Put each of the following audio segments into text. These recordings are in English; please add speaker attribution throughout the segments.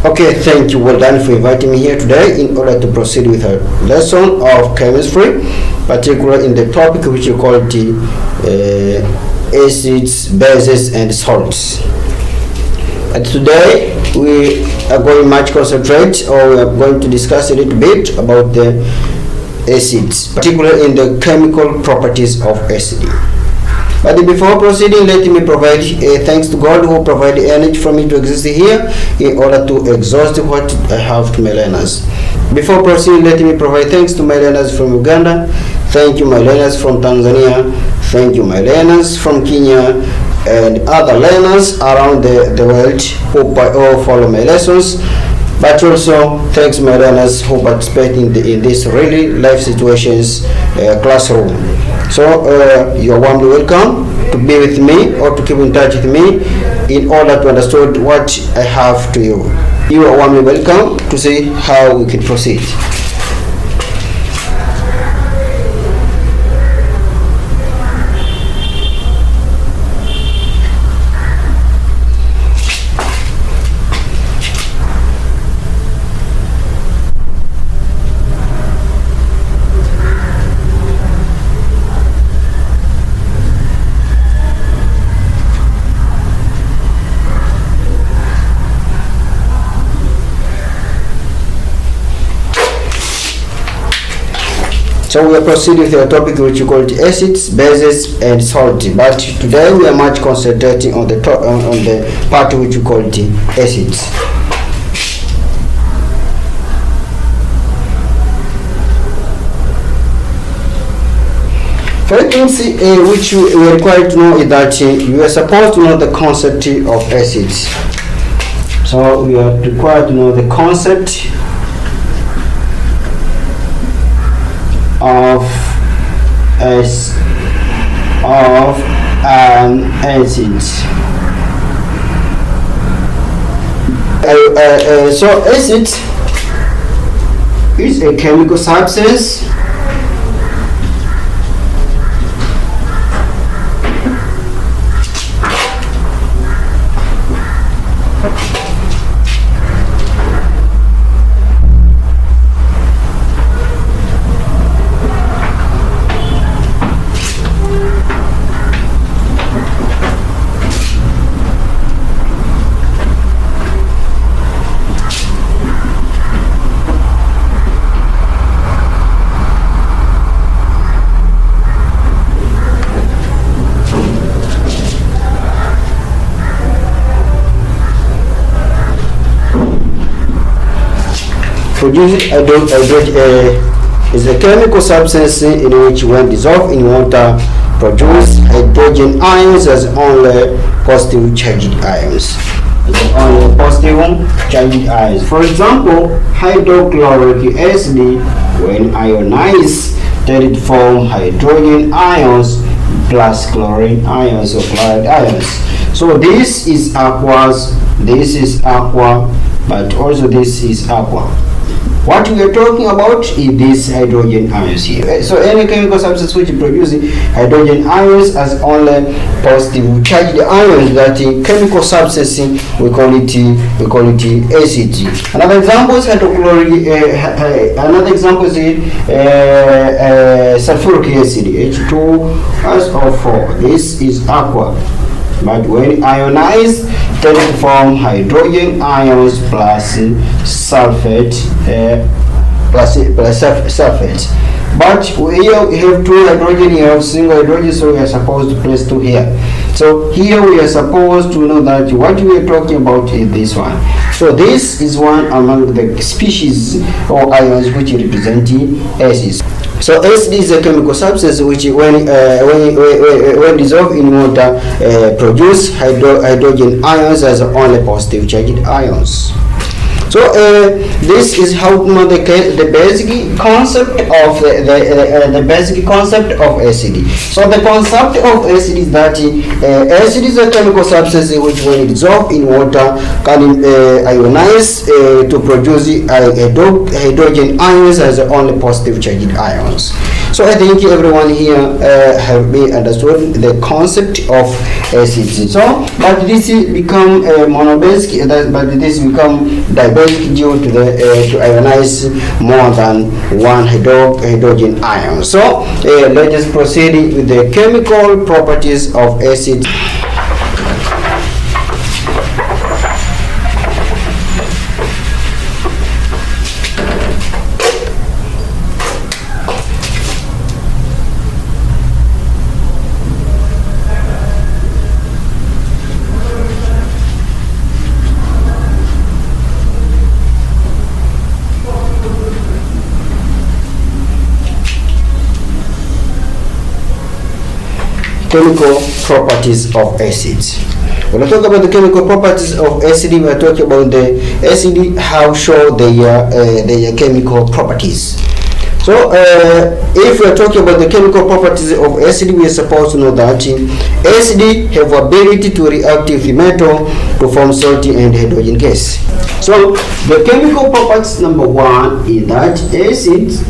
Speaker 1: Okay, thank you. Well done for inviting me here today in order to proceed with a lesson of chemistry, particularly in the topic which you call the acids, bases, and salts. And today we are going much concentrate, or we are going to discuss a little bit about the acids, particularly in the chemical properties of acid. But before proceeding, let me provide thanks to God who provided energy for me to exist here in order to exhaust what I have to my learners. Before proceeding, let me provide thanks to my learners from Uganda. Thank you, my learners from Tanzania. Thank you, my learners from Kenya and other learners around the world who follow my lessons. But also thanks my learners who participate in this really life situations classroom. So you're warmly welcome to be with me or to keep in touch with me in order to understand what I have to you. You are warmly welcome to see how we can proceed. So we are proceeding with the topic which you call acids, bases, and salt. But today we are much concentrating on the part which you call acids. First thing which we are required to know is that you are supposed to know the concept of acids. So we are required to know the concept of an acid. So acid is a chemical substance produced is a chemical substance in which, when dissolved in water, produce hydrogen ions as only positive charged ions. Only positive charged ions. For example, hydrochloric acid, when ionized, tend to form hydrogen ions plus chlorine ions or chloride ions. So this is aqueous, this is aqua, but also this is aqua. What we are talking about is these hydrogen ions here. So any chemical substance which produces hydrogen ions as only positive charged ions, that chemical substance we call it acid. Another example is hydrochloric. Another example is sulfuric acid, H2SO4. This is aqua. But when ionized, tend to form hydrogen ions plus sulfate, But here we have two hydrogen, here we have single hydrogen, so we are supposed to place two here. So here we are supposed to know that what we are talking about is this one. So this is one among the species or ions which represent acids. So acid is a chemical substance which, when dissolved in water, produce hydrogen ions as only positive charged ions. So this is how to know the basic concept of the basic concept of acid. So the concept of acid is that acid is a chemical substance which, when dissolved in water, can ionize to produce hydrogen ions as only positive charged ions. So I think everyone here have been understood the concept of acids. So, but this become monobasic, but this become dibasic due to the to ionize more than one hydrogen ion. So let us proceed with the chemical properties of acids. Chemical properties of acids. When I talk about the chemical properties of acid, we are talking about the acid, how show their chemical properties. So if we are talking about the chemical properties of acid, we are supposed to know that acid have ability to react with metal to form salty and hydrogen gas. So the chemical properties number one is that acids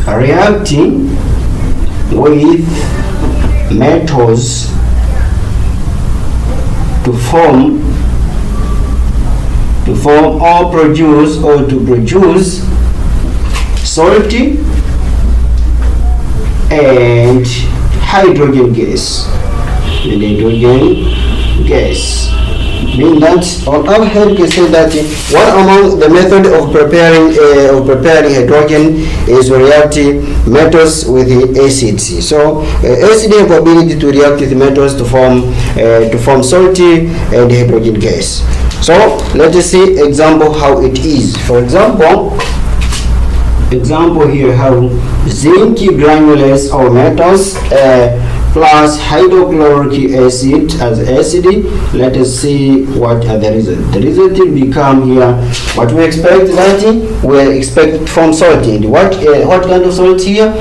Speaker 1: are reacting with metals to form or produce salty and hydrogen gas. Mean that on our hand we can say that one among the method of preparing hydrogen is reacting metals with the acids. So acid have ability to react with metals to form salty and hydrogen gas. So let us see example how it is. For example here how zinc granulates or metals plus hydrochloric acid as acid. Let us see what are the result. The result will become here what we expect, that we expect from salty. What kind of salt here?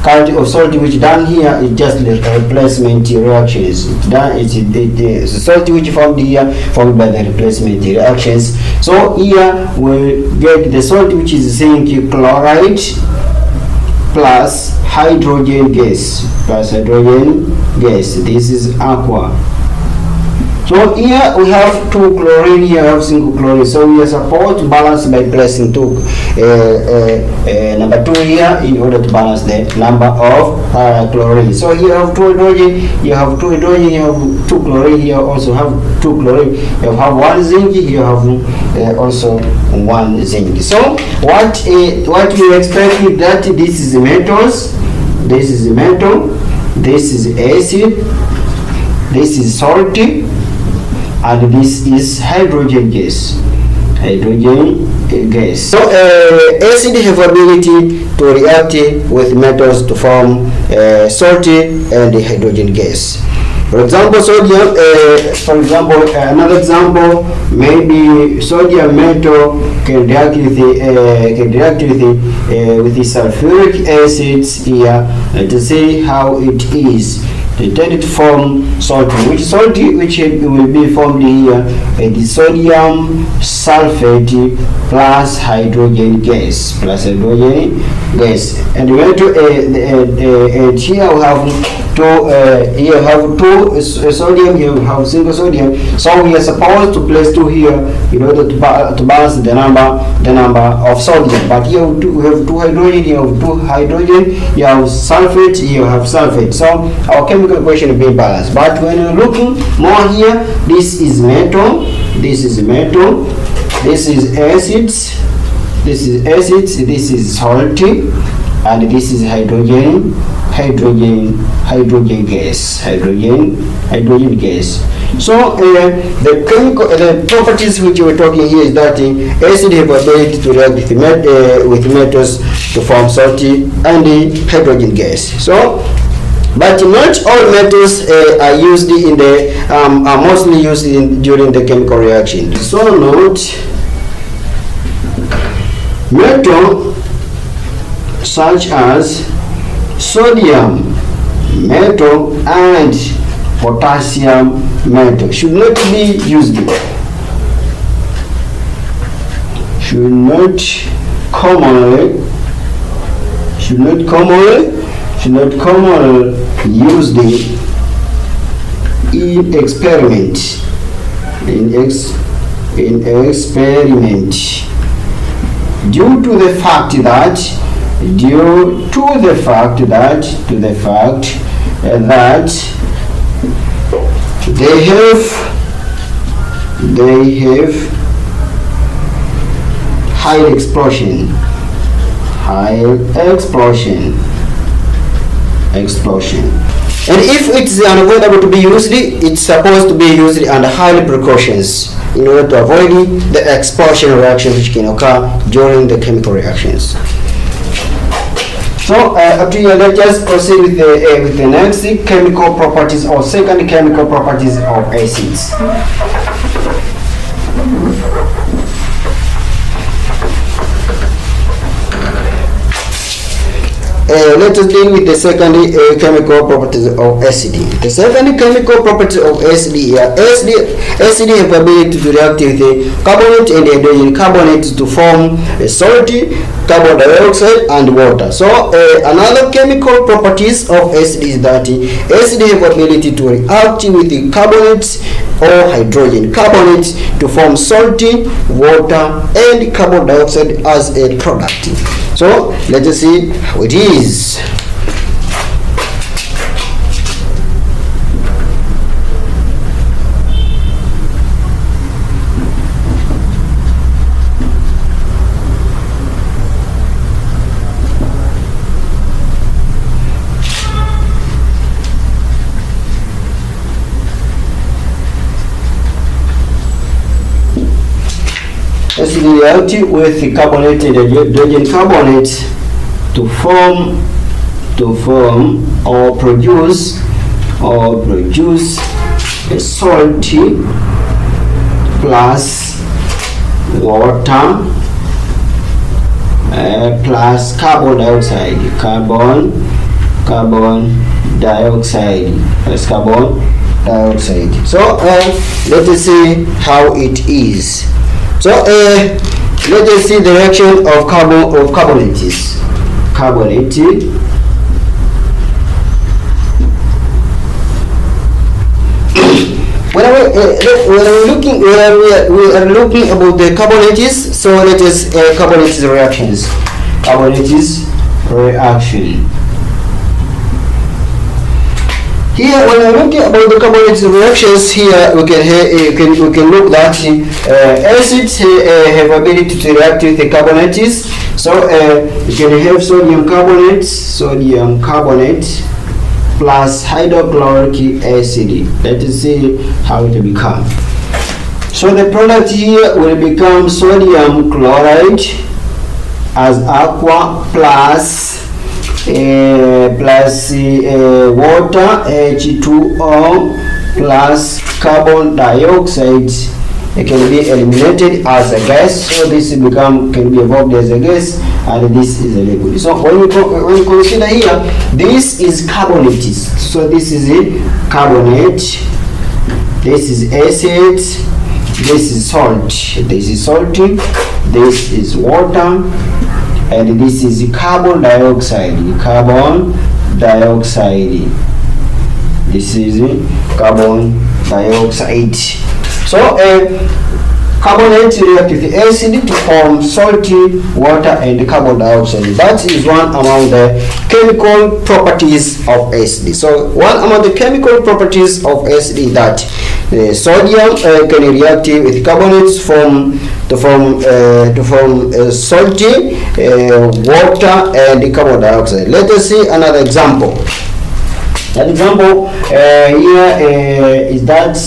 Speaker 1: Kind of salt which done here is just the replacement reactions. It's the salt which formed here formed by the replacement reactions. So here we get the salt which is zinc chloride plus hydrogen gas. This is aqua. So here we have two chlorine, here we have single chlorine. So we are supposed to balance by placing number 2 here in order to balance the number of chlorine. So here you have two hydrogen, you have two hydrogen, you have two chlorine, here also have two chlorine, you have one zinc, you have also one zinc. So what we expect is that this is metals, this is metal, this is acid, this is salty, and this is hydrogen gas. So acid have ability to react with metals to form salty and hydrogen gas. For example, sodium. Another example, maybe sodium metal can react with the sulfuric acids here. To see how it is. They tend to form salt, which will be formed here the sodium sulfate plus hydrogen gas, and here we have two sodium, here we have single sodium. So we are supposed to place 2 here in order to balance the number of sodium. But here we have 2 hydrogen, here we have 2 hydrogen, you have sulfate, here you have sulfate. So our chemical equation will be balanced. But when you're looking more here, this is metal, this is acids, this is salty, and this is hydrogen gas. So the properties which we are talking here is that acid have ability to react with metals to form salty and hydrogen gas. So but not all metals are used in the are mostly used during the chemical reaction. So note metal such as sodium metal and potassium metal should not be used, should not should not commonly used in experiment. Due to the fact that they have high explosion. And if it's unavoidable to be used, it's supposed to be used under high precautions in order to avoid the explosion reactions which can occur during the chemical reactions. So up to here, let's just proceed with the next chemical properties, or second chemical properties of acids. Let us deal with the second chemical properties of acid. The second chemical property of acid here, acid have ability to react with the carbonate and hydrogen carbonates to form a salty, carbon dioxide and water. So another chemical properties of acid is that acid have ability to react with the carbonates or hydrogen carbonates to form salty, water and carbon dioxide as a product. So let us see how it is. Acid react with the carbonate and hydrogen carbonate to form or produce a salty plus water plus carbon dioxide So let us see how it is. So let us see the reaction of carbonates. When we are looking about the carbonates, so let us carbonates reactions. Here, when we're looking about the carbonates reactions, here we can look that acids have ability to react with the carbonates. So you can have sodium carbonate plus hydrochloric acid. Let us see how it will become. So the product here will become sodium chloride as aqua plus water H2O plus carbon dioxide. It can be eliminated as a gas, so this can be evolved as a gas, and this is a liquid. So when you consider here, this is carbonates. So this is a carbonate, this is acid, this is salt, this is salty, this is water, and this is carbon dioxide. This is carbon dioxide. So carbonate react with acid to form salty, water and carbon dioxide. That is one among the chemical properties of acid. So one among the chemical properties of acid is that sodium can react with carbonates to form salty, water and carbon dioxide. Let us see another example. That example here is that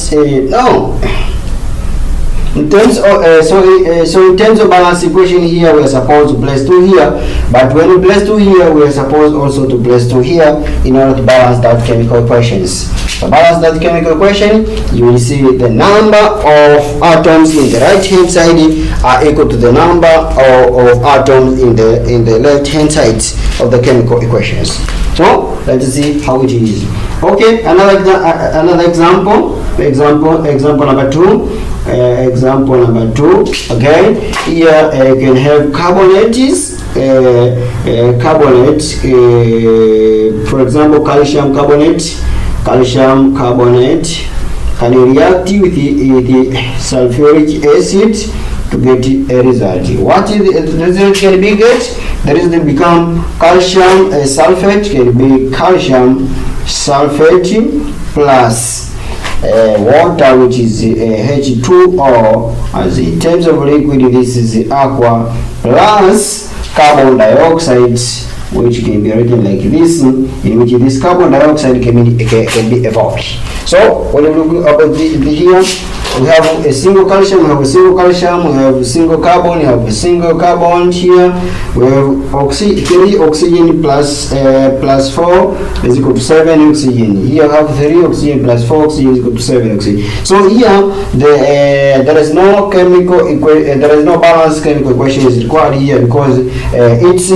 Speaker 1: in terms of in terms of balance equation here, we are supposed to place 2 here, but when we place 2 here, we are supposed also to place 2 here in order to balance that chemical equations. To balance that chemical equation, you will see the number of atoms in the right hand side are equal to the number of atoms in the left hand side of the chemical equations. So let's see how it is. Okay, another example number 2. Example number 2. Again, here you can have carbonates carbonate, for example calcium carbonate can react with the sulfuric acid to get a result. What is the result can be get? The result become calcium sulfate, can be calcium sulfate plus water, which is H2O. As in terms of liquid, this is aqua, plus carbon dioxide, which can be written like this, in which this carbon dioxide can be evolved. So when we look about here, we have a single calcium, we have a single calcium, we have a single carbon, we have a single carbon here, we have 3 oxygen plus 4 is equal to 7 oxygen. Here we have 3 oxygen plus 4 oxygen is equal to 7 oxygen. So here there is no chemical there is no balanced chemical equation is required here, because it's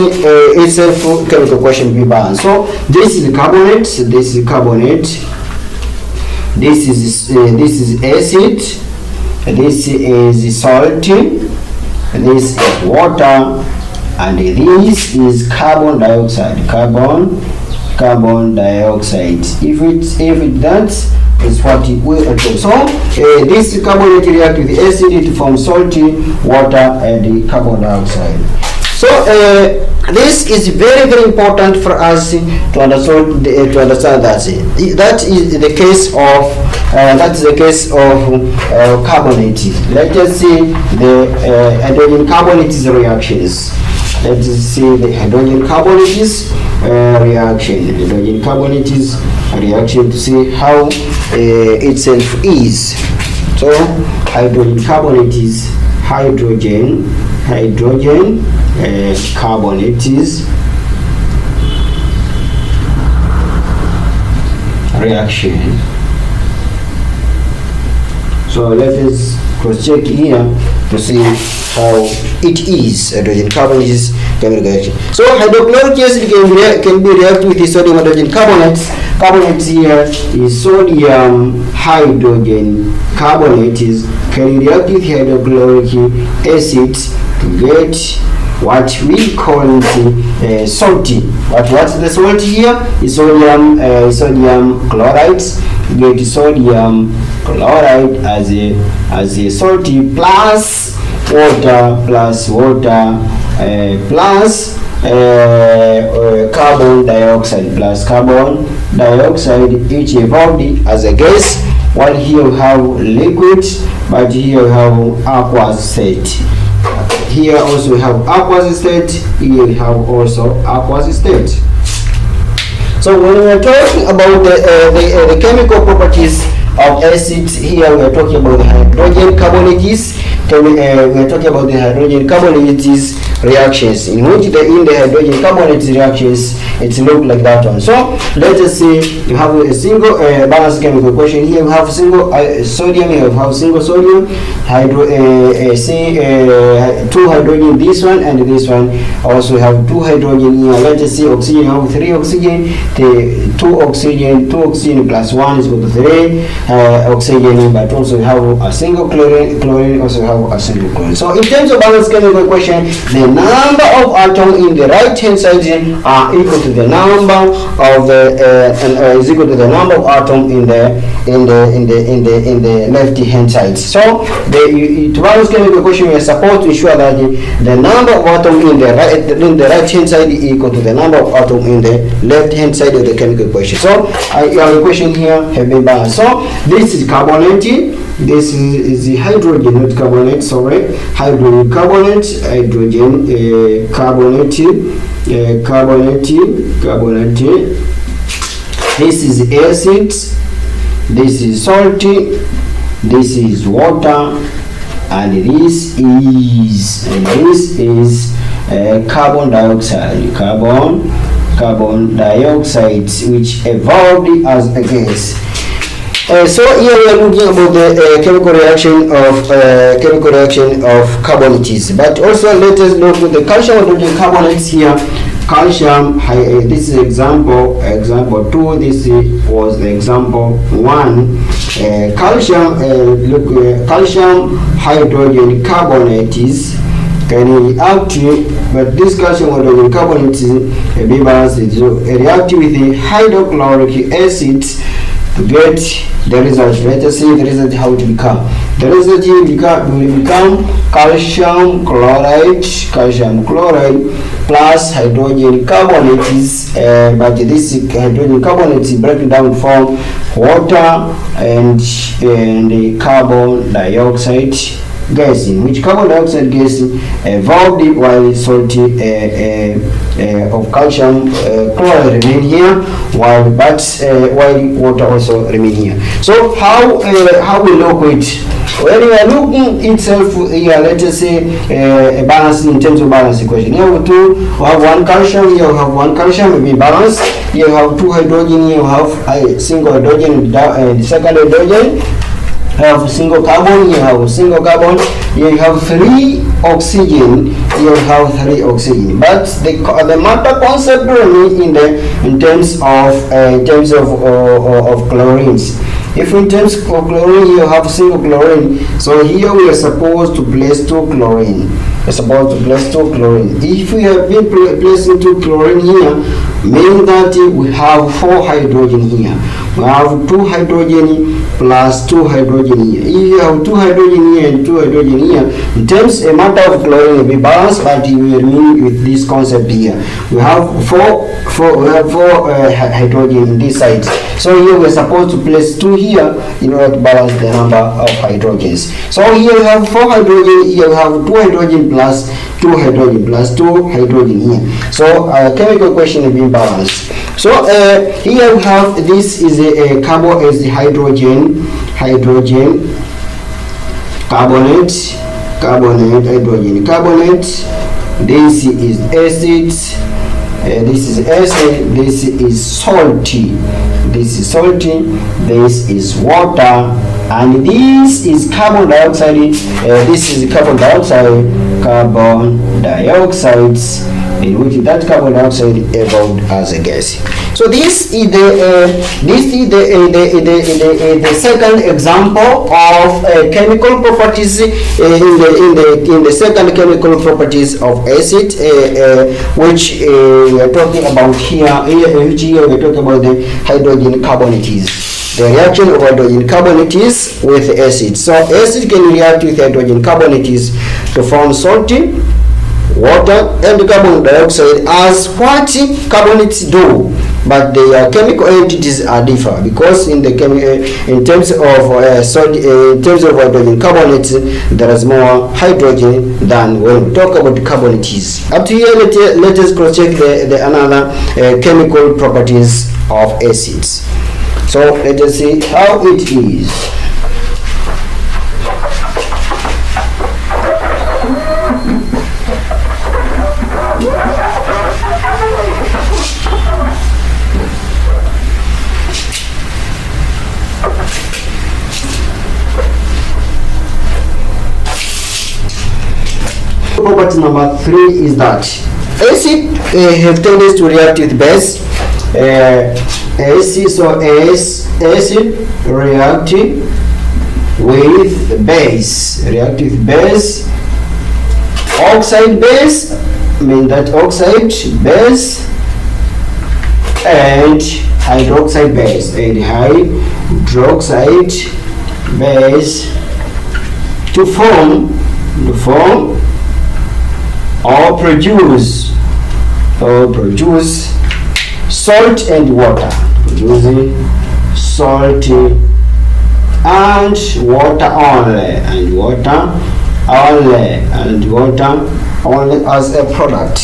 Speaker 1: a full chemical equation be balanced. So this is carbonate, this is carbonate, this is acid, this is salt, this is water, and this is carbon dioxide. Carbon dioxide. If that is what we will do. So this carbonate react with the acid, it forms salty water and the carbon dioxide. So this is very, very important for us to understand that that is the case of carbonate. Let us see the hydrogen carbonate reactions. Let us see the hydrogen carbonate reaction. Hydrogen carbonate reaction to see how itself is. So hydrogen carbonate is hydrogen carbonate reaction. So let us cross check here to see how it is. Hydrogen carbonate chemical reaction. So hydrochloric acid can be reacted with the sodium hydrogen carbonates. Carbonate here is sodium hydrogen carbonate can react with hydrochloric acid to get what we call salty. But what's the salt here? Is sodium chloride. Get sodium chloride as a salty plus water plus carbon dioxide each evolved as a gas. While here we have liquid, but here we have aqueous state. Here also we have aqueous state. Here we have also aqueous state. So when we are talking about the chemical properties of acids, here we are talking about the hydrogen carbonates. We are talking about the hydrogen carbonates reactions, in which the hydrogen carbonates reactions it look like that one. So let us say you have a single balanced chemical equation. Here we have single sodium, here we have single sodium, 2 hydrogen, this one and this one. Also have 2 hydrogen here. Let us see oxygen, you have 3 oxygen, 2 oxygen plus 1 is equal to 3 oxygen, but also we have a single chlorine also have a single chlorine. So in terms of balanced chemical equation, the number of atoms in the right hand side are equal to the number of is equal to the number of atoms in the left hand side. So to balance chemical equation, we are supposed to ensure that the number of atoms in the right hand side is equal to the number of atoms in the left hand side of the chemical equation. So your equation here have been balanced. So this is carbonate. This is the hydrogen, not carbonate, sorry. Hydrogen carbonate, carbonate. This is acid, this is salty, this is water, and this is carbon dioxide. Carbon dioxide, which evolved as a gas. So here we are looking about the chemical reaction of carbonates. But also let us look at the calcium hydrogen carbonates here. Calcium, this is example 2. This was the example 1. Calcium hydrogen carbonates can react, but this calcium hydrogen carbonate be balanced, so react with the hydrochloric acid to get the result. Let us see the result, how it become. The result here will become calcium chloride plus hydrogen carbonate, but this hydrogen carbonate is breaking down from water and carbon dioxide gas, in which carbon dioxide gas evolved while salt of calcium chloride remain here, while water also remain here. So how we look it? When we are looking itself here, let us say a balance in terms of balance equation. Here we have one calcium, here we have one calcium, will be balanced. Here you have two hydrogen, here you have a single hydrogen, the second hydrogen. You have single carbon, you have single carbon, here you have three oxygen, here you have three oxygen. But the matter concept really in terms of chlorines. If in terms of chlorine you have single chlorine, so here we are supposed to place two chlorine. If we have been placing two chlorine here, meaning that we have four hydrogen here. We have two hydrogen plus two hydrogen here. If you have two hydrogen here and two hydrogen here, in terms a matter of chlorine will be balanced, but you will remain with this concept here. We have four hydrogen in this side. So here we are supposed to place two here in order to balance the number of hydrogens. So here we have four hydrogen, here we have two hydrogen plus two hydrogen plus two hydrogen here. So chemical equation will be balanced. So here we have, this is a carbon is the hydrogen carbonate, hydrogen carbonate. This is acid, this is acid, this is salty, this is water, and this is carbon dioxide. Carbon dioxide, in which that carbon dioxide evolved as a gas. So this is the second example of chemical properties in the second chemical properties of acid, which we are talking about here. Which here we are talking about the hydrogen carbonates. The reaction of hydrogen carbonates with acid. So acid can react with hydrogen carbonates to form salty water and carbon dioxide, as what carbonates do, but their chemical entities are differ, because in terms of hydrogen carbonates there is more hydrogen than when we talk about carbonates. Up to here, let us cross check the another chemical properties of acids. So let us see how it is. Property number 3 is that acid have tendency to react with base. Acid react with base. Oxide base, mean that oxide base, and hydroxide base, base to form or produce salt and water, producing salt and water only as a product.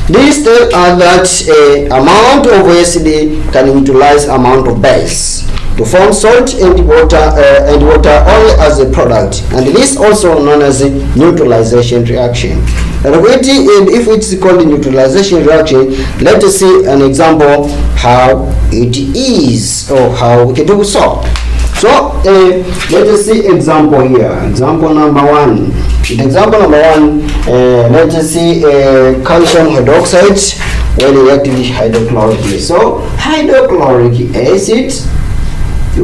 Speaker 1: This tells us that amount of acid can utilize amount of base to form salt and water only as a product, and this also known as a neutralization reaction. And if it's called a neutralization reaction, let us see an example how it is, or how we can do so. So let us see example here. Example number 1. In example number 1, let us see calcium hydroxide when reacting with hydrochloric acid. So hydrochloric acid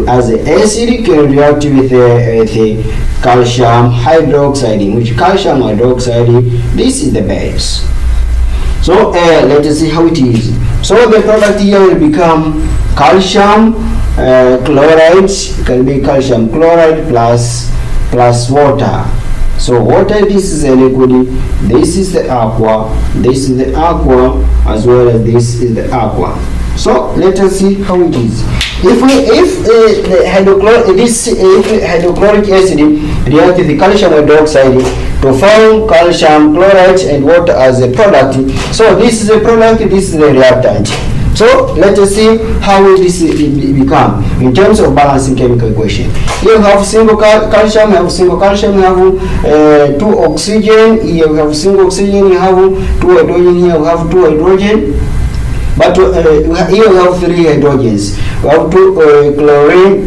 Speaker 1: as an acid can react with the calcium hydroxide, in which calcium hydroxide, this is the base. So let us see how it is. So the product here will become calcium chloride, can be calcium chloride plus water. So water, this is a liquid, this is the aqua, this is the aqua, as well as this is the aqua. So let us see how it is. If the hydrochloric acid reacts with the calcium hydroxide to form calcium chloride and water as a product, so this is a product, this is the reactant. So let us see how this become in terms of balancing chemical equation. Here you have single calcium, you have single calcium, you have 2 oxygen, here you have single oxygen, you have 2 hydrogen, here you have 2 hydrogen. But here we have 3 hydrogens. We have 2 chlorine,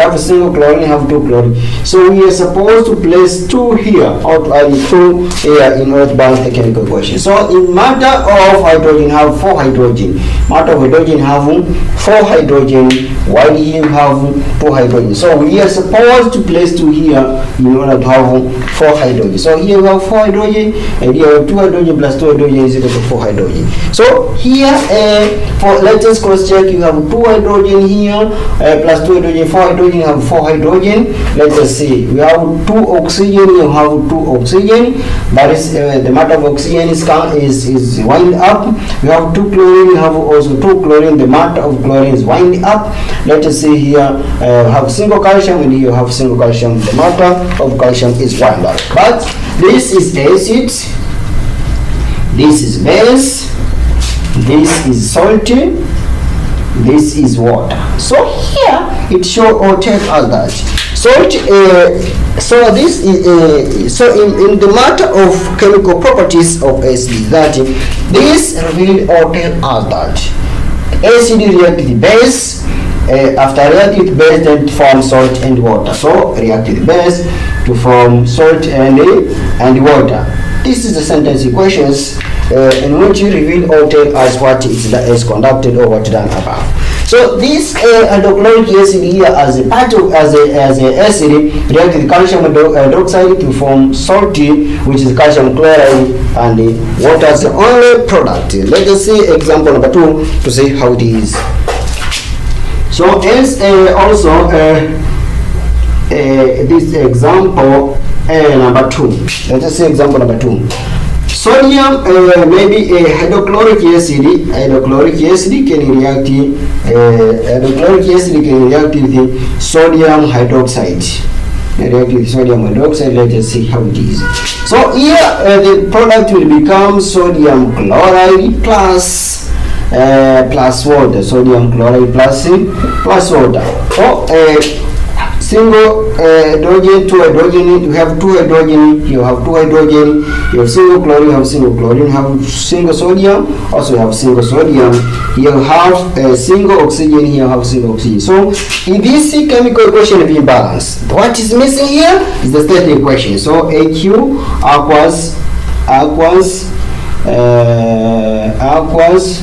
Speaker 1: have a single chlorine, have 2 chlorine. So we are supposed to place 2 here, or 2 here in order to balance the chemical equation. So in matter of hydrogen, have 4 hydrogen. Matter of hydrogen, have 4 hydrogen, while here you have 2 hydrogen. So we are supposed to place 2 here in order to have 4 hydrogen. So here we have 4 hydrogen, and here we have 2 hydrogen plus 2 hydrogen is equal to 4 hydrogen. So here for let us cross check, you have 2 hydrogen here plus 2 hydrogen, 4 hydrogen, you have 4 hydrogen. Let us see, we have 2 oxygen, you have 2 oxygen, that is the matter of oxygen is wind up. We have 2 chlorine, you have also 2 chlorine, the matter of chlorine is wind up. Let us see here, have single calcium, and here you have single calcium, the matter of calcium is wind up. But this is acid, this is base, this is salty, this is water. So here it show or tell us that salt. So this is so in the matter of chemical properties of acid, that this reveal or tell us that acid react with base. After reacting with base, then form salt and water. So react with base to form salt and water. This is the sentence equations in which you reveal or tell us what is conducted or what done above. So this hydrochloric acid here as a part of as a acid react with calcium hydroxide to form salty, which is calcium chloride, and water as the only product. Let us see example number 2 to see how it is. So as also this example number 2. Let us see example number 2. Sodium, maybe a hydrochloric acid can react with the sodium hydroxide. React with sodium hydroxide. Let us see how it is. So here the product will become sodium chloride plus water. Sodium chloride plus water. So single hydrogen, 2 hydrogen, you have 2 hydrogen, you have 2 hydrogen, you have single chlorine, you have single chlorine, you have single sodium, also you have single sodium, you have a single oxygen, here you have single oxygen. So in this chemical equation will be balanced. What is missing here is the state equation. So AQ aqueous,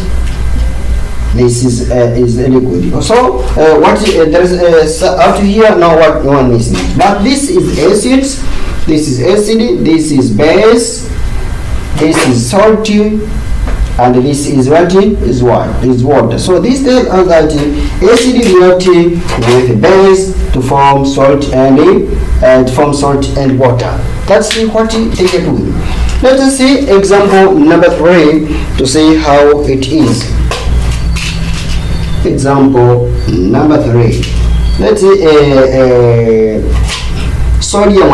Speaker 1: this is a liquid. So what there is out here now, what one is, but this is acids, this is acid, this is base, this is salty, and this is what is water. So this tells us that acid react with base to form salt and water. That's what they can do. Let us see example number 3 to see how it is. Example number 3. Let's say sodium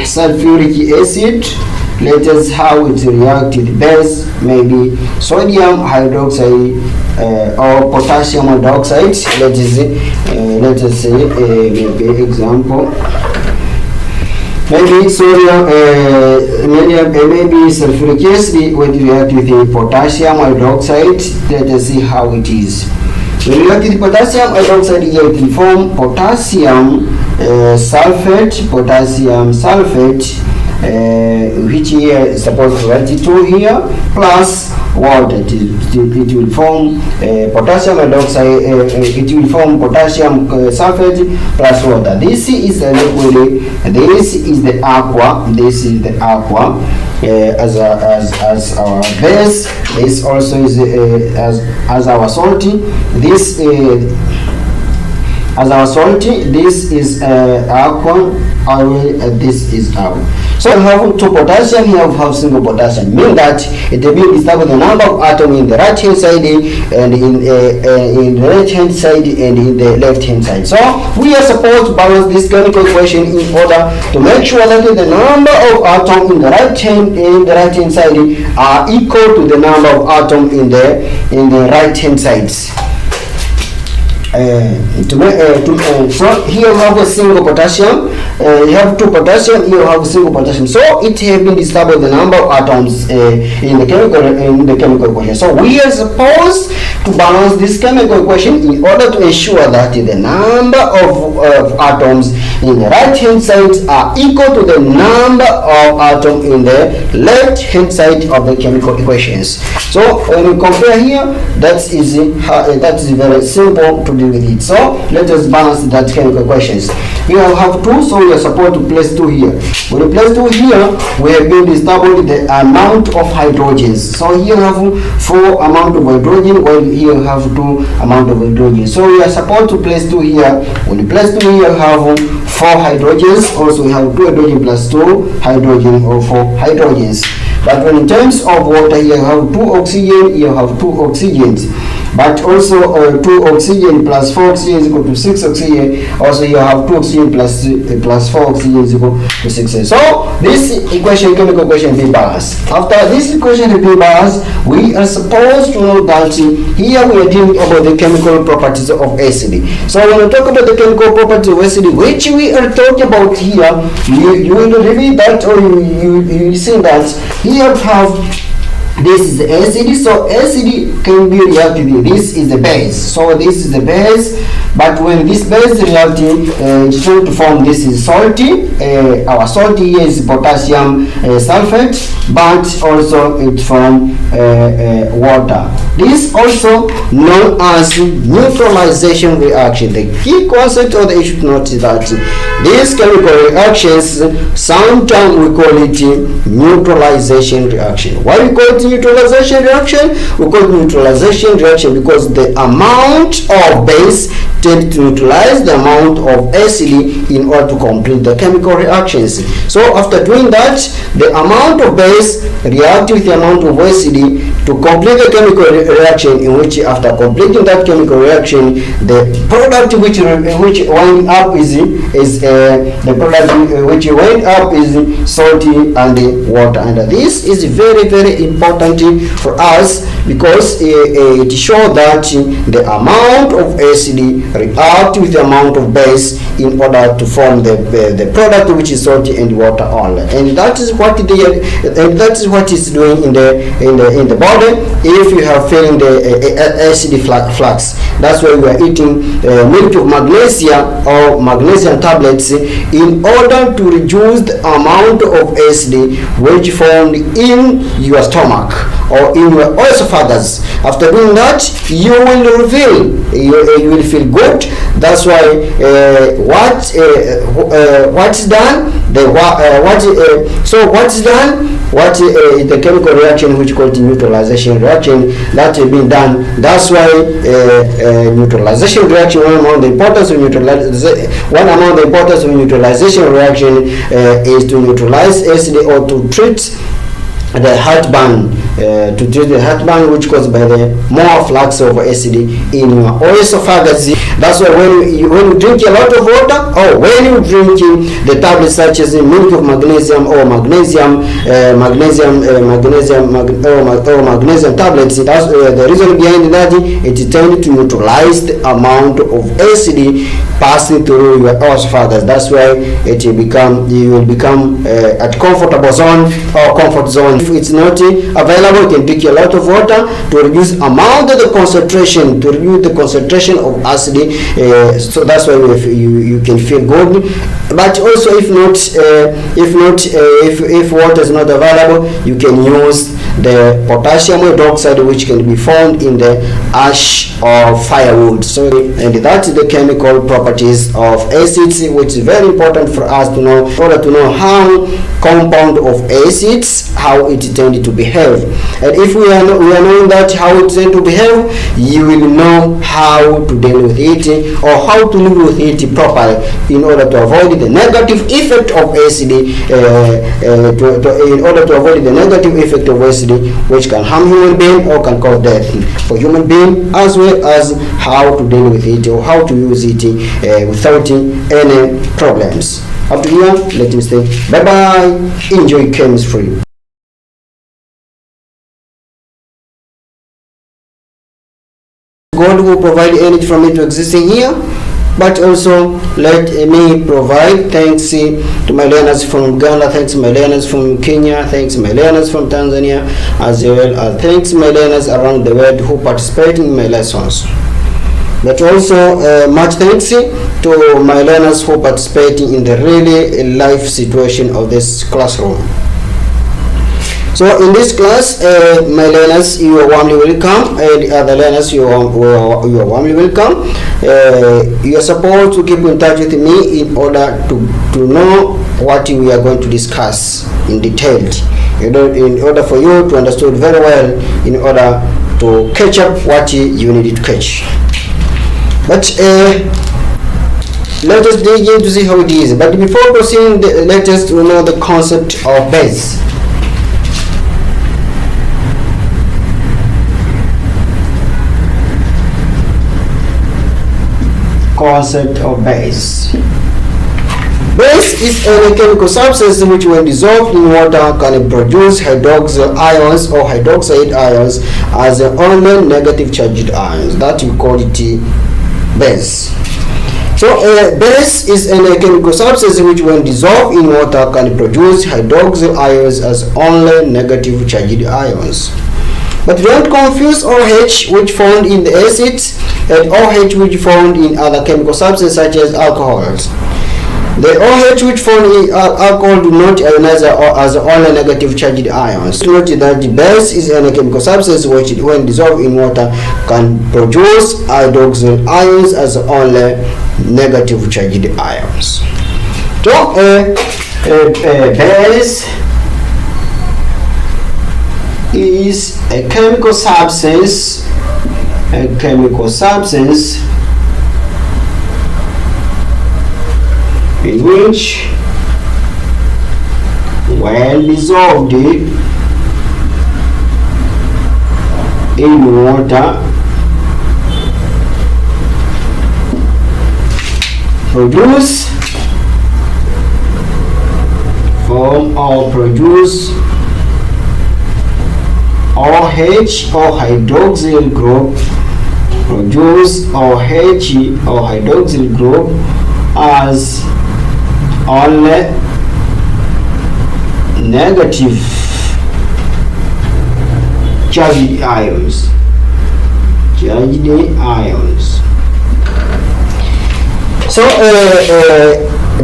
Speaker 1: sulfuric acid. Let us how it react with base, maybe sodium hydroxide or potassium hydroxide. Let us say maybe example. Maybe sodium, maybe sulfuric acid when react with the potassium hydroxide. Let us see how it is. When you react with potassium hydroxide, here it will form potassium sulfate, which here is supposed to write 2 here, plus water. It will form potassium hydroxide. It will form potassium sulfate plus water. This is the liquid. This is the aqua. This is the aqua. As our base. This also is as our salty. This as our salty. This is aqua. This is aqua. So we have two potassium, here we have single potassium, meaning that it will be established the number of atoms in the right hand side and in the right hand side and in the left hand side. So we are supposed to balance this chemical equation in order to make sure that the number of atoms in the right hand side are equal to the number of atoms in the right hand sides. So here we have a single potassium. You have two potassium. Here you have a single potassium. So it has been established the number of atoms in the chemical equation. So we are supposed to balance this chemical equation in order to ensure that the number of atoms in the right hand side are equal to the number of atoms in the left hand side of the chemical equations. So when we compare here, that's easy. That is very simple to deal with it. So let us balance that chemical equations. Here we have 2, so we are supposed to place 2 here. When we place 2 here, we have been established the amount of hydrogens. So here we have 4 amount of hydrogen, while here we have 2 amount of hydrogen. So we are supposed to place 2 here. When we place 2 here, we have 4 hydrogens. Also we have 2 hydrogen plus 2 hydrogen, or 4 hydrogens. But when in terms of water, here you have 2 oxygen, you have 2 oxygens. But also 2 oxygen plus 4 oxygen is equal to 6 oxygen. Also you have 2 oxygen plus 4 oxygen is equal to 6. So this equation, chemical equation, be balanced. After this equation be balanced, we are supposed to know that here we are dealing about the chemical properties of acid. So when we talk about the chemical properties of acid, which we are talking about here, you will read that, or you will see that here we have. This is the acid, so acid can be reactive. This is the base, so this is the base. But when this base reacting, it's going to form, this is salty. Our salty here is potassium sulfate, but also it from water. This also known as neutralization reaction. The key concept of the issue to note is that these chemical reactions, sometimes we call it neutralization reaction. Why we call it neutralization reaction? We call it neutralization reaction because the amount of base tend to neutralize the amount of acid in order to complete the chemical reactions. So after doing that, the amount of base react with the amount of acid to complete the chemical reaction, in which after completing that chemical reaction, the product which wind up is the product which wind up is salty and water. And this is very, very important for us because it shows that the amount of acid react with the amount of base in order to form the product which is salty and water only. And that is what it's doing in the body. If you have failing the acid flux, that's why we are eating milk of magnesia or magnesium tablets in order to reduce the amount of acid which formed in your stomach or in your esophagus. After doing that, you will feel good. That's why what's done, what's done, what is the chemical reaction which called neutralization reaction that has been done. That's why neutralization reaction, one among the importance of neutralization reaction is to neutralize acid or to treat the heartburn, which caused by the more flux of acid in your esophagus. That's why when you drink a lot of water, or when you drink the tablets such as milk of magnesium or magnesium tablets, that's the reason behind that. It tends to neutralize the amount of acid passing through your esophagus. That's why you will become at comfortable zone or comfort zone. If it's not available, you can drink a lot of water to reduce amount of the concentration, of acid. So that's why you can feel good. But also if water is not available, you can use the potassium hydroxide, which can be found in the ash of firewood. So, and that's the chemical properties of acids, which is very important for us to know, in order to know how compound of acids, how it tend to behave. And if we are knowing that how it tend to behave, you will know how to deal with it, or how to live with it properly, in order to avoid the negative effect of acid, in order to avoid the negative effect of acid, which can harm human being or can cause death for human being, as well as how to deal with it or how to use it without any problems. Up to here, let me say bye bye. Enjoy chemistry. God will provide energy from it to existing here, but also let me provide. Thanks to my learners from Uganda, thanks to my learners from Kenya, thanks to my learners from Tanzania, as well as thanks to my learners around the world who participate in my lessons. But also much thanks to my learners who participate in the really life situation of this classroom. So in this class, my learners, you are warmly welcome, and other learners, you are warmly welcome. You are supposed to keep in touch with me in order to know what we are going to discuss in detail, in order for you to understand very well, in order to catch up what you need to catch. But let us dig in to see how it is. But before proceeding, let us know the concept of base. Concept of base. Base is a chemical substance which, when dissolved in water, can produce hydroxyl ions or hydroxide ions as the only negative charged ions. That we call it base. So base is a chemical substance which, when dissolved in water, can produce hydroxyl ions as only negative charged ions. But don't confuse OH, which found in the acids, and OH, which found in other chemical substances such as alcohols. The OH, which found in alcohol, do not ionize as only negative charged ions. Note that the base is a chemical substance which, when dissolved in water, can produce hydroxyl ions as only negative charged ions. So base is a chemical substance, in which, when dissolved in water, produce OH or hydroxyl group, as only negative charged ions. So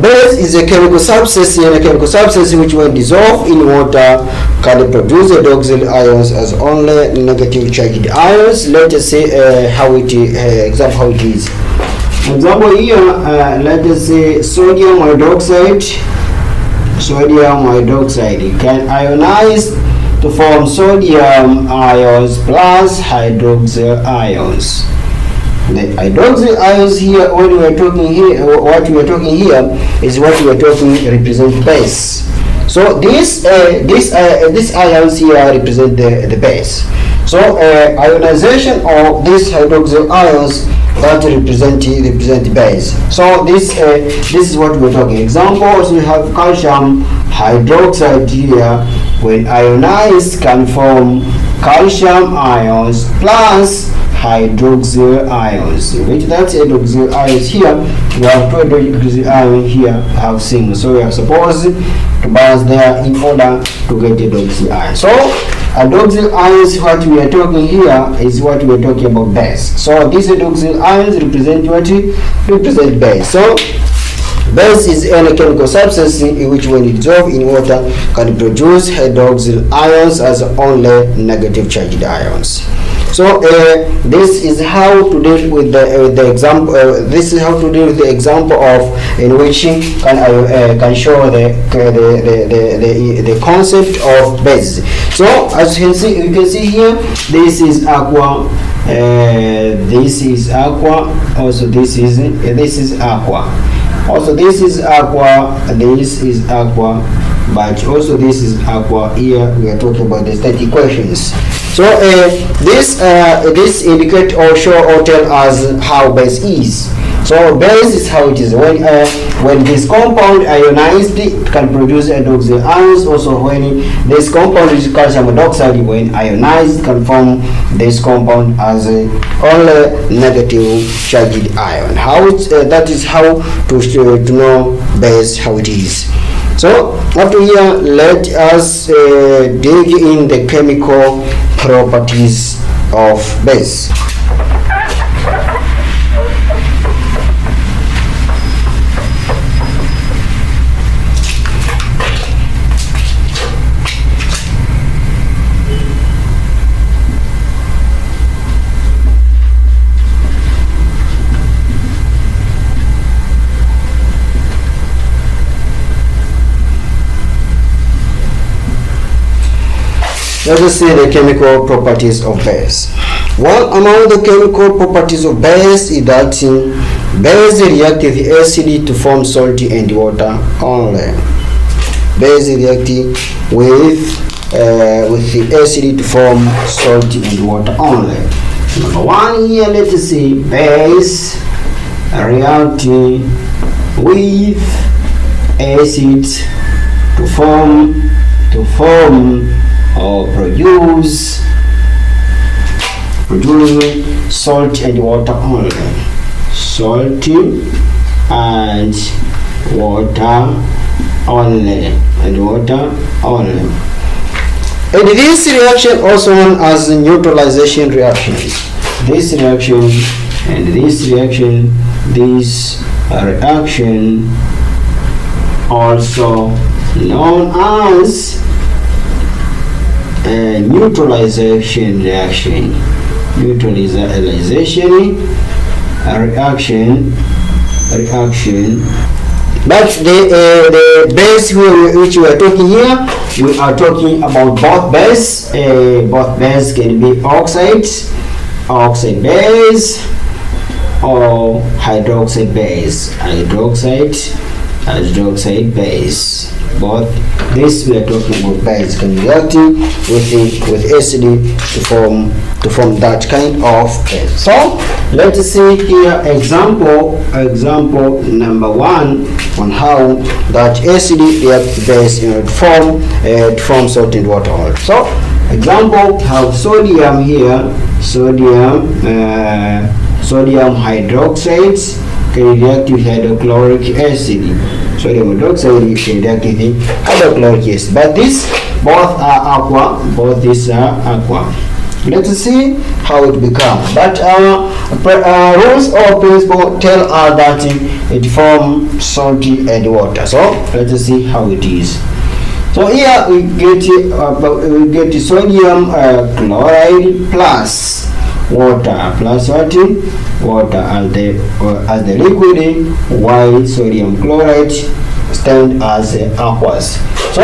Speaker 1: base is a chemical substance, which, when dissolved in water, can produce hydroxyl ions as only negative charged ions. Let us say how it is. Example here, let us say sodium hydroxide can ionize to form sodium ions plus hydroxyl ions. The hydroxyl ions here, what we are talking here is what we are talking represent base. So these ions here represent the base. So ionization of these hydroxyl ions, that represent the base. So this is what we're talking. Examples, we have calcium hydroxide here. When ionized, can form calcium ions plus hydroxyl ions, which that's hydroxyl ions here. We have two hydroxyl ions here have single, so we are supposed to balance there in order to get hydroxyl ions. So hydroxyl ions, what we are talking here is what we are talking about base. So these hydroxyl ions represent what? Represent base. So Base is any chemical substance in which, when dissolved in water, can produce hydroxyl ions as only negative charged ions. So this is how to deal with the example. This is how to deal with the example of in which can show the concept of base. So as you can see here, this is aqua. This is aqua. Also this is aqua. Also this is aqua. This is aqua. But also this is aqua. Here we are talking about the state equations. So this indicate or show or tell us how base is. So base is how it is. When this compound ionized, it can produce hydroxyl ions. Also when this compound is calcium hydroxide, when ionized, it can form this compound as only negative charged ion. That is how to know base how it is. So after here, let us dig in the chemical properties of base. Let us see the chemical properties of base. One among the chemical properties of base is that base react with acid to form salt and water only. Base react with the acid to form salt and water only. Number one here, let us see base react with acid to form or produce salt and water only. Salt and water only. And this reaction also known as neutralization reaction. This reaction also known as neutralization reaction. But the base which we are talking here, we are talking about both base. Both base can be oxide base, or hydroxide base. Both this we are talking about base can react with acid to form that kind of base. So let us see here example number one on how that acid reacts with base to form salt and water. So example, have sodium here, sodium hydroxide can react with hydrochloric acid. Sodium hydroxide can react with hydrochloric acid. But these both are aqua. Let us see how it becomes. But rules or principle tell us that it forms salty and water. So let us see how it is. So here we get sodium chloride plus water as the liquid, while sodium chloride stand as aqueous. So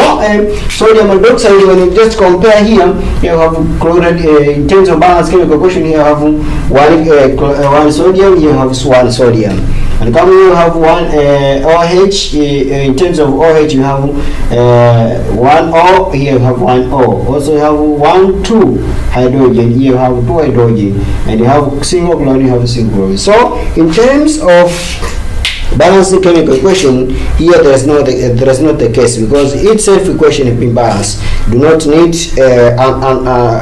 Speaker 1: sodium hydroxide, when you just compare here, you have chloride in terms of balance chemical equation. You have one sodium, you have one sodium. And come you have one OH. In terms of OH, you have one O. Here you have one O. Also you have 2 hydrogen. Here you have 2 hydrogen. And you have single chlorine. You have single chlorine. So in terms of balancing chemical equation, here there is not the case, because each self equation is being balanced. Do not need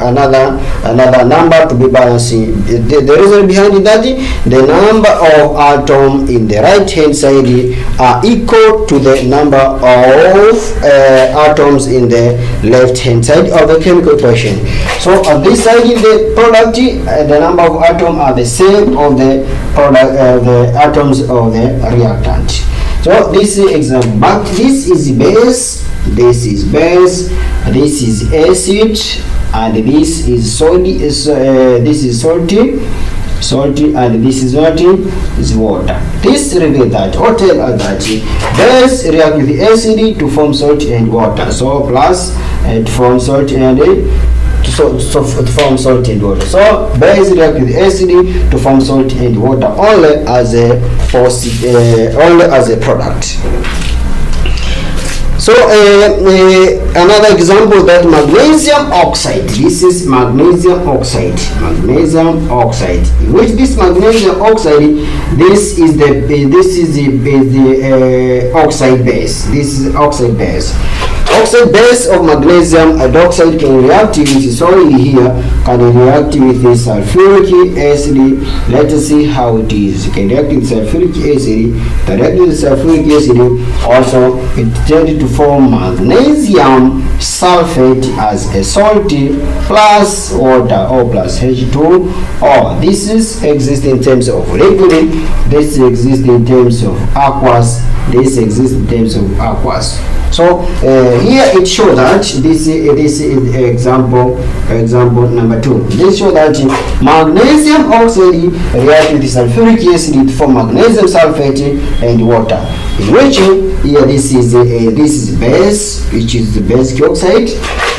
Speaker 1: another number to be balancing. The reason behind it that the number of atoms in the right hand side are equal to the number of atoms in the left hand side of the chemical equation. So on this side, the product, the number of atoms are the same of the product, the atoms of the reactant. So this is example, but this is base, this is base, this is acid, and this is salty, this is salty, and this is what is water. This reveals that, or tell us that base react with the acid to form salt and water. So plus to form salt and to form salt and water. So base react with acid to form salt and water only as a product. So another example, that magnesium oxide. This is magnesium oxide. Magnesium oxide. Which this magnesium oxide, this is the oxide base. This is oxide base. Oxide base of magnesium hydroxide can react with soil here, can react with the sulfuric acid. Let us see how it is. It can react with sulfuric acid. To react with sulfuric acid, also it tends to form magnesium sulfate as a salty plus water, or plus H2O. This is exists in terms of liquid. This exists in terms of aqueous. This exists in terms of aqueous. So here it shows that this is example number 2. This shows that magnesium oxide reacts with sulfuric acid to form magnesium sulfate and water. In which here this is base, which is the basic oxide.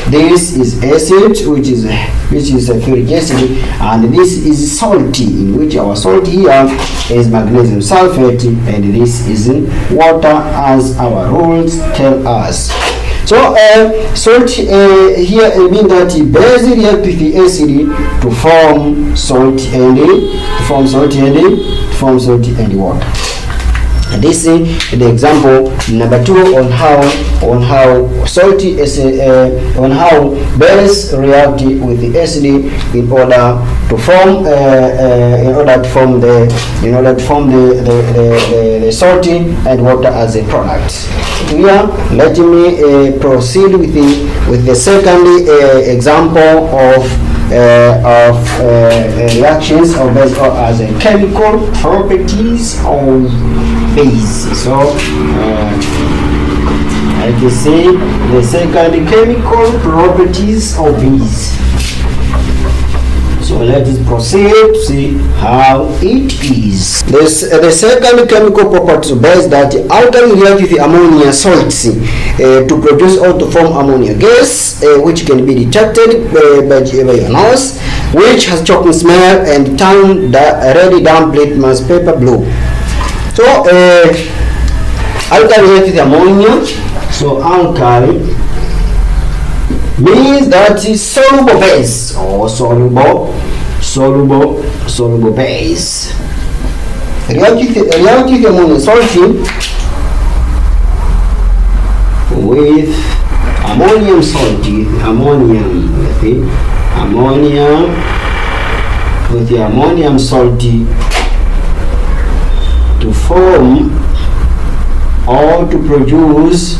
Speaker 1: This is acid, which is sulfuric acid, and this is salty, in which our salt here is magnesium sulfate, and this is water, as our rules tell us. So salt here means that base react with the acid to form salt and water. And this is the example number 2 on how salty on how base react with the acid in order to form the salty and water as a product. Here, let me proceed with the second example of reactions of base as a chemical properties of base. So I can say the second chemical properties of base. So let us proceed to see how it is. The second chemical property of base, that alkali react with ammonia salts to produce or to form ammonia gas, which can be detected by your nose, which has choking smell and turn red, damp, litmus paper blue. So alkali react with ammonia. So alkali means that is soluble base, or soluble base. Reactive ammonia salty with ammonium salty, with the ammonium salty to form or to produce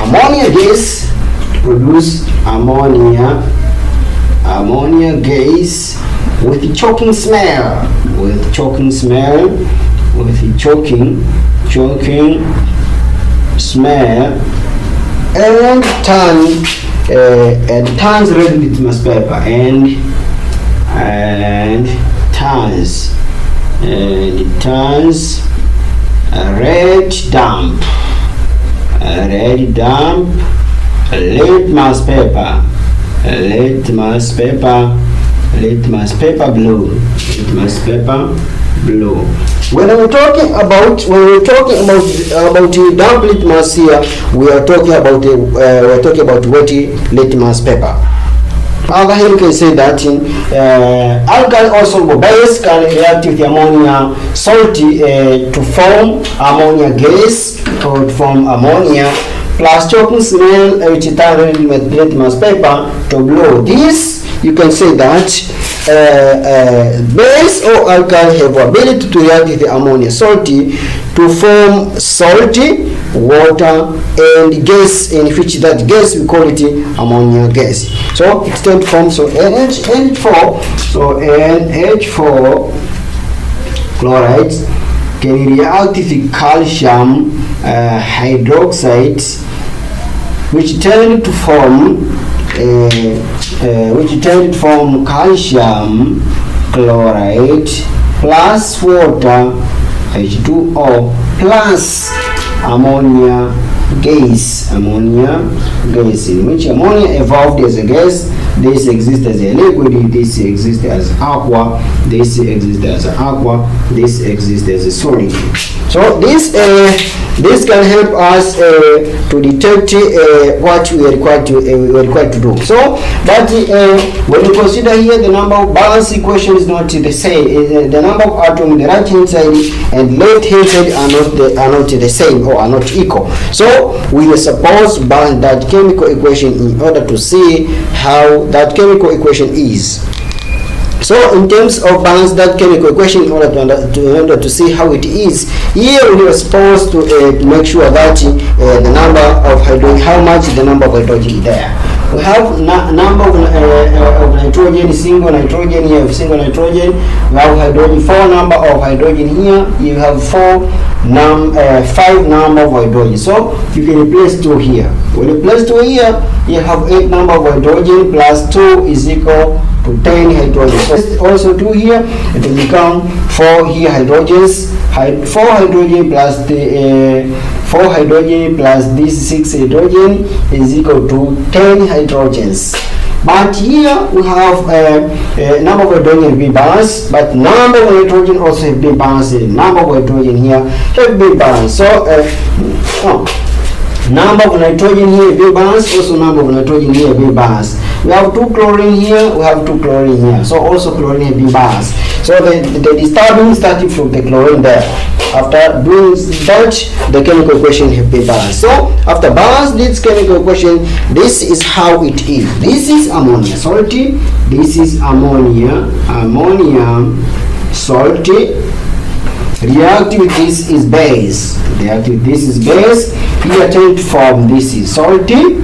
Speaker 1: ammonia gas, ammonia gas with choking smell, choking smell and turns red litmus paper and turns red damp, litmus paper blue. When we're talking about damp litmus here, we are talking about wet litmus paper. However, here you can say that alkali or soluble base can react with the ammonia salty to form ammonia gas, or to form ammonia, plus choking smell, which is turned with litmus paper to blue. This you can say that base or alkali have ability to react with the ammonia salty to form salty water, and gas, in which that gas we call it ammonia gas. So it tends to form, so NH4, so NH4 chloride can react with calcium hydroxide, which tend to form calcium chloride plus water H2O plus ammonia gas, in which ammonia evolved as a gas, this exists as a liquid, this exists as aqua, this exists as aqua, this exists as a solid. So this can help us to detect what we are required to do. So, but when you consider here, the number of balance equation is not the same. The number of atoms on the right hand side and left hand side are not the same, or are not equal. So we are supposed to balance that chemical equation in order to see how that chemical equation is. So in terms of balance that chemical equation, in order to see how it is, here we are supposed to make sure that the number of hydrogen, how much the number of hydrogen is there. We have number of nitrogen, single nitrogen, here have single nitrogen, we have hydrogen, 4 number of hydrogen here, you have 5 number of hydrogen. So you can replace 2 here. When you place 2 here, you have 8 number of hydrogen plus 2 is equal to 10 hydrogen. So also 2 here, it will become 4 here hydrogens, 4 hydrogen plus the 4 hydrogen plus this 6 hydrogen is equal to 10 hydrogens. But here we have number of hydrogen be balanced, but number of nitrogen also have been balanced. Number of hydrogen here have been balanced. So number of nitrogen here be balanced, also number of nitrogen here be balanced. We have 2 chlorine here, we have 2 chlorine here, so also chlorine have been balanced. So the disturbing starting from the chlorine there. After doing that, the chemical equation have been balanced. So after balance this chemical equation, this is how it is. This is ammonia salty, this is ammonia salty. React with this is base. React with this is base. Here tend to form this is salty,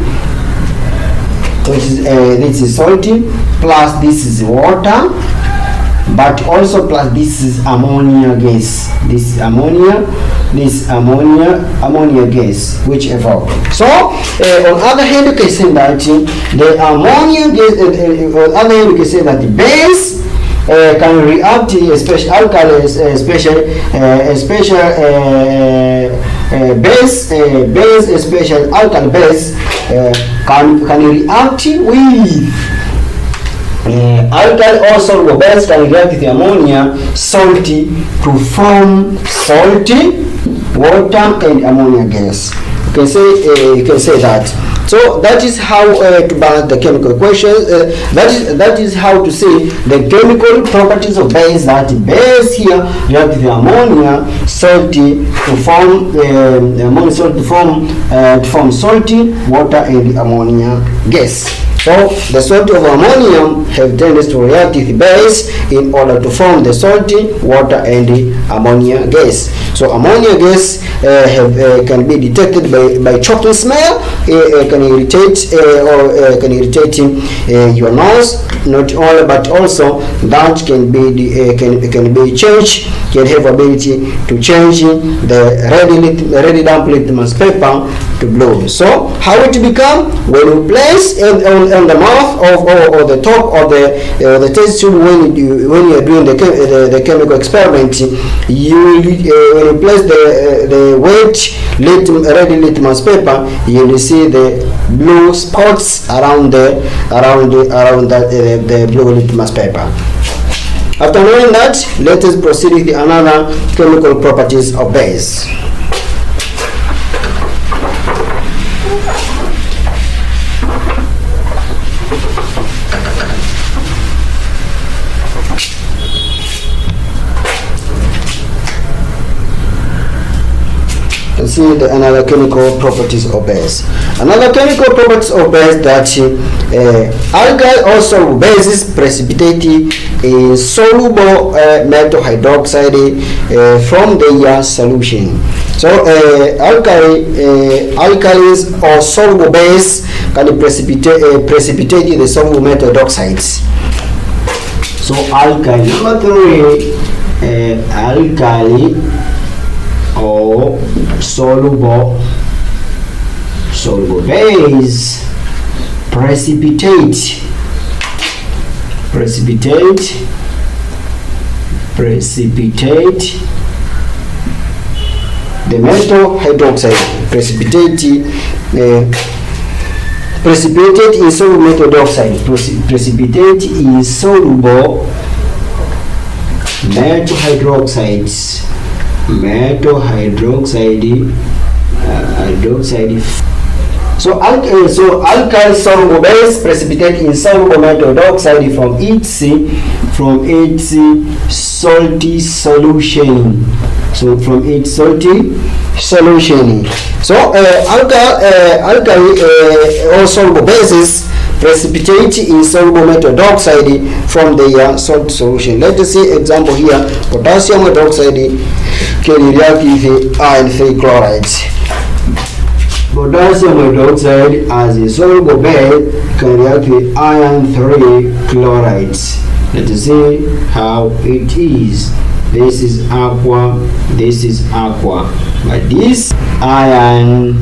Speaker 1: which is this is salty, plus this is water, but also plus this is ammonia gas. This is ammonia gas, which evolved. So on other hand, you can say that the ammonia gas. On other hand, you can say that the base can react, especially alkali, especially alkali base can react with alkali or soluble base can react with ammonia salty to form salty water and ammonia gas. You can say that. So that is how to balance the chemical equations. That is how to see the chemical properties of base. That base here react with the ammonia salty to form ammonia salt to form salty water and ammonia gas. So the salty of ammonium have tendency to react with the base in order to form the salty water and the ammonia gas. So ammonia gas can be detected by choking smell. Can irritate your nose. Not only, but also that can be changed. Can have ability to change the red damp litmus paper to blue. So how it become? When you place on the mouth or the top of the test tube, when you are doing the chemical experiment, when you place the wet red litmus paper, you will see the blue spots around the blue litmus paper. After knowing that, let us proceed with another chemical properties of base. see another chemical properties of base. Another chemical properties of base that alkyl or soluble bases precipitate in soluble metal hydroxide from their solution. So alkalis or soluble base can precipitate the soluble metal hydroxides. So alkali, number 3, alkali or soluble base precipitate the metal hydroxide, precipitated insoluble metal hydroxide, precipitate insoluble metal hydroxide. So alkyl soluble base precipitate insoluble metal hydroxide from its salty solution. So alkali or soluble bases precipitate insoluble metal hydroxide from their salt solution. Let us see example here. Potassium hydroxide can react with iron 3 chlorides. Potassium hydroxide as a soluble base can react with iron 3 chlorides. Let us see how it is. This is aqua, but this iron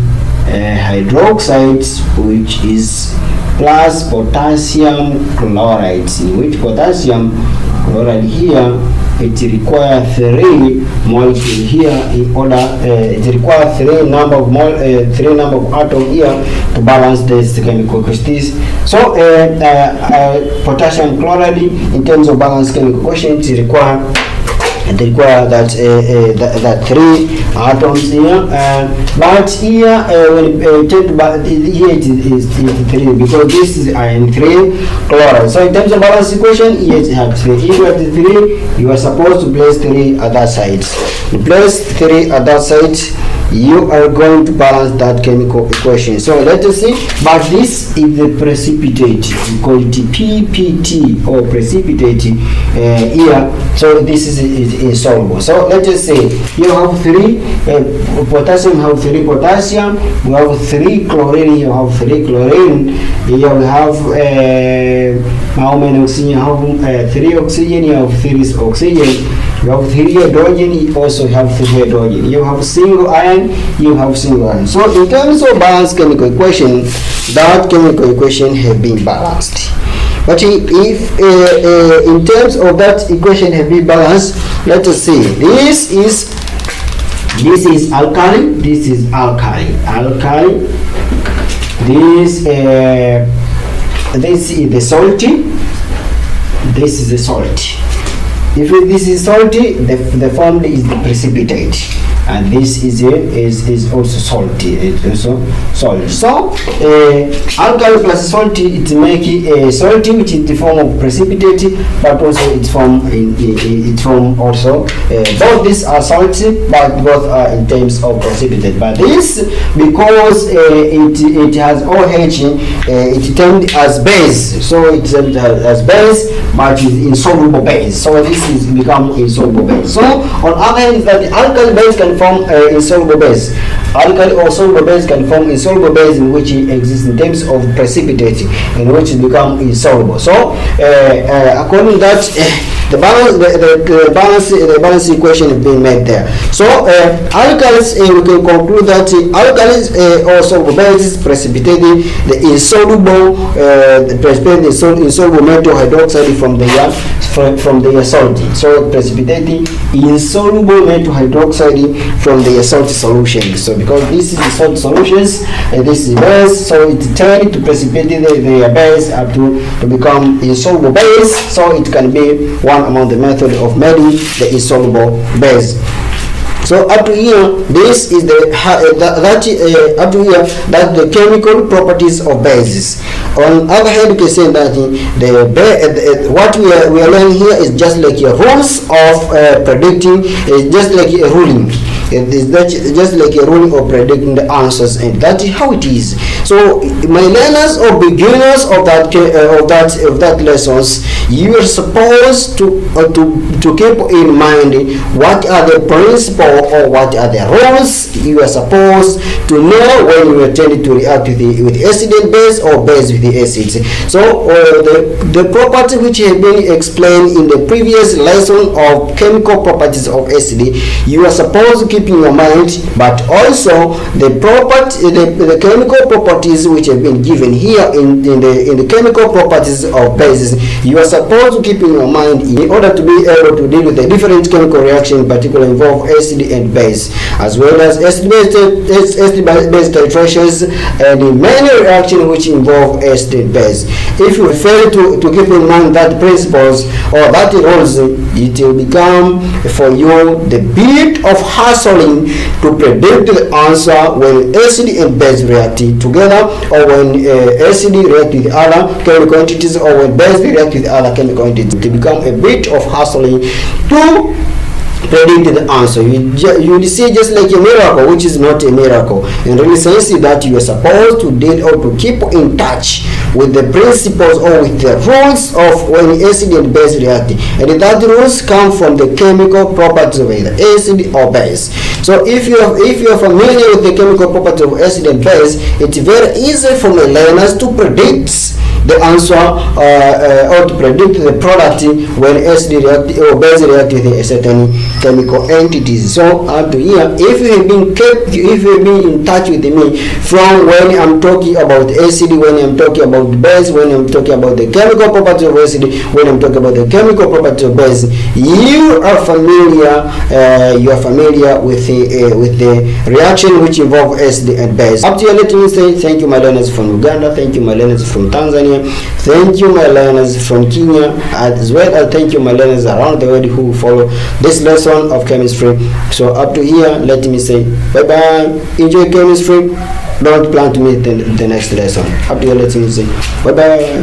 Speaker 1: hydroxide, which is plus potassium chloride, in which potassium chloride here it requires 3 molecules here in order it requires 3 number of atoms here to balance this chemical quantities. So potassium chloride in terms of balance chemical quotient it require that 3 atoms here, but here when here it is 3 because this is iron 3 chloride. So in terms of balance equation, here it has 3. If you have 3, you are supposed to place 3 at that side. You place 3 at that side, you are going to balance that chemical equation. So let us see, but this is the precipitate, we call it PPT or precipitate here. So this is insoluble. So let us say you have 3 potassium, have 3 potassium, we have 3 chlorine, you have 3 chlorine, here we have how many oxygen? You have 3 oxygen, you have 3 oxygen. You have 3 hydrogen, you also have 3 hydrogen. You have single ion, you have single ion. So in terms of balanced chemical equation, that chemical equation have been balanced. But if in terms of that equation have been balanced, let us see. This is alkali. This is alkali. This is the salty. This is the salty. If this is salty, the formula is the precipitate, and this is also salty. It's also salt. So alkali plus salty, it make salty, which is the form of precipitate, but also it's from also both these are salty, but both are in terms of precipitate. But this, because it has OH, it termed as base, so it's as base, but it's insoluble base. So this is become insoluble base. So on other hand, that the alkali base can form insoluble base. Alkali or soluble base can form insoluble base in which it exists in terms of precipitate, in which it become insoluble. So according to that, the balance equation is being made there. So alkalis, we can conclude that alkalis or soluble bases precipitate the insoluble insoluble metal hydroxide from the salty. So precipitating insoluble metal hydroxide from the salty solution. So because this is the salt solutions and this is base, so it tends to precipitate the base up to become insoluble base. So it can be one among the method of making the insoluble base. So up to here, this is up to here that the chemical properties of bases. On the other hand, you can say that what we are learning here is just like a rules of predicting, just like a ruling. It is that just like a rule of predicting the answers, and that is how it is. So my learners or beginners of that lessons, you are supposed to keep in mind what are the principles or what are the rules you are supposed to know when you intend to react with acid and base, or base with the acids. So the property which have been explained in the previous lesson of chemical properties of acid, you are supposed to keep in your mind, but also the chemical properties which have been given here in the chemical properties of bases, you are supposed to keep in your mind in order to be able to deal with the different chemical reactions, in particular involve acid and base, as well as acid-base titrations and many reactions which involve acid and base. If you fail to keep in mind that principles or that rules, it will become for you the bit of hassling to predict the answer when acid and base react together, or when acid react with other chemical entities, or when base react with other chemical entities. It will become a bit of hassling to predict the answer. You see, just like a miracle, which is not a miracle. In real sense, that you are supposed to deal or to keep in touch with the principles or with the rules of when acid and base react, and that rules come from the chemical properties of either acid or base. So if you are familiar with the chemical properties of acid and base, it's very easy for my learners to predict the answer or to predict the product when acid react or base react with a certain chemical entities. So up to here, if you have been in touch with me from when I'm talking about acid, when I'm talking about base, when I'm talking about the chemical properties of acid, when I'm talking about the chemical properties of base, you are familiar with the reaction which involve acid and base. Up to here, let me say thank you my learners from Uganda, thank you my learners from Tanzania, thank you my learners from Kenya, as well as thank you my learners around the world who follow this lesson of chemistry. So up to here, let me say bye bye, enjoy chemistry, don't plan to meet the next lesson. Up to here, let me say bye bye.